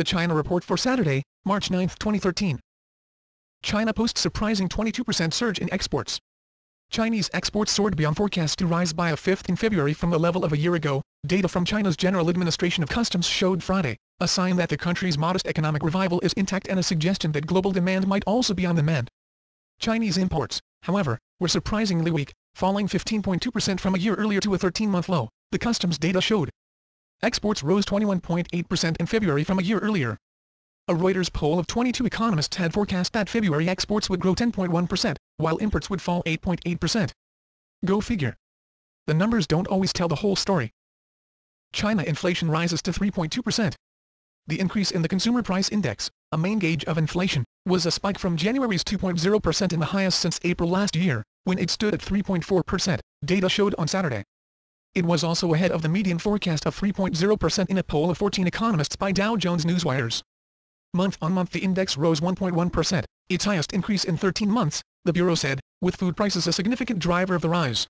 The China Report for Saturday, March 9, 2013. China posts surprising 22% surge in exports. Chinese exports soared beyond forecast to rise by a fifth in February from the level of a year ago, data from China's General Administration of Customs showed Friday, a sign that the country's modest economic revival is intact and a suggestion that global demand might also be on the mend. Chinese imports, however, were surprisingly weak, falling 15.2% from a year earlier to a 13-month low, the customs data showed. Exports rose 21.8% in February from a year earlier. A Reuters poll of 22 economists had forecast that February exports would grow 10.1%, while imports would fall 8.8%. Go figure. The numbers don't always tell the whole story. China inflation rises to 3.2%. The increase in the Consumer Price Index, a main gauge of inflation, was a spike from January's 2.0% and the highest since April last year, when it stood at 3.4%, data showed on Saturday. It was also ahead of the median forecast of 3.0% in a poll of 14 economists by Dow Jones Newswires. Month-on-month the index rose 1.1%, its highest increase in 13 months, the Bureau said, with food prices a significant driver of the rise.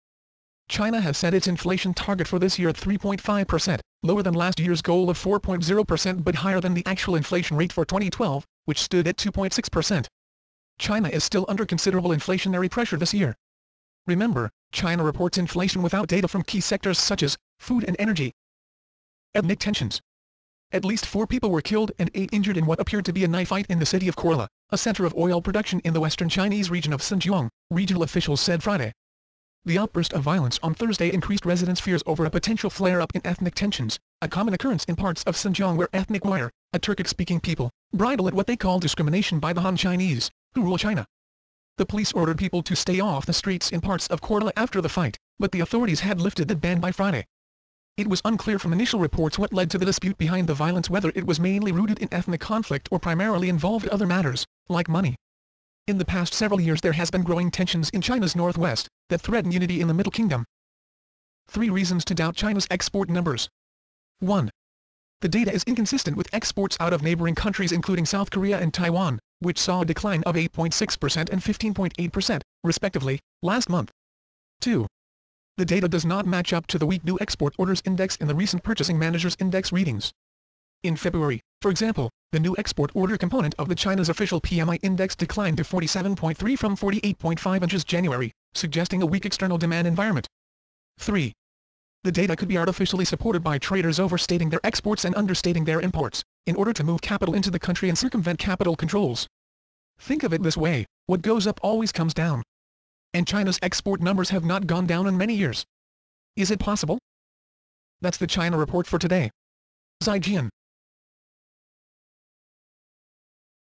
China has set its inflation target for this year at 3.5%, lower than last year's goal of 4.0% but higher than the actual inflation rate for 2012, which stood at 2.6%. China is still under considerable inflationary pressure this year. Remember, China reports inflation without data from key sectors such as food and energy. Ethnic tensions. At least 4 people were killed and 8 injured in what appeared to be a knife fight in the city of Korla, a center of oil production in the western Chinese region of Xinjiang, regional officials said Friday. The outburst of violence on Thursday increased residents' fears over a potential flare-up in ethnic tensions, a common occurrence in parts of Xinjiang where ethnic Uyghur, a Turkic-speaking people, bridle at what they call discrimination by the Han Chinese, who rule China. The police ordered people to stay off the streets in parts of Korla after the fight, but the authorities had lifted the ban by Friday. It was unclear from initial reports what led to the dispute behind the violence, whether it was mainly rooted in ethnic conflict or primarily involved other matters, like money. In the past several years there has been growing tensions in China's northwest, that threaten unity in the Middle Kingdom. 3 reasons to doubt China's export numbers. 1. The data is inconsistent with exports out of neighboring countries including South Korea and Taiwan, which saw a decline of 8.6% and 15.8%, respectively, last month. 2. The data does not match up to the weak new export orders index in the recent Purchasing Managers Index readings. In February, for example, the new export order component of the China's official PMI index declined to 47.3 from 48.5 in January, suggesting a weak external demand environment. 3. The data could be artificially supported by traders overstating their exports and understating their imports, in order to move capital into the country and circumvent capital controls. Think of it this way, what goes up always comes down. And China's export numbers have not gone down in many years. Is it possible? That's the China Report for today. Zaijian.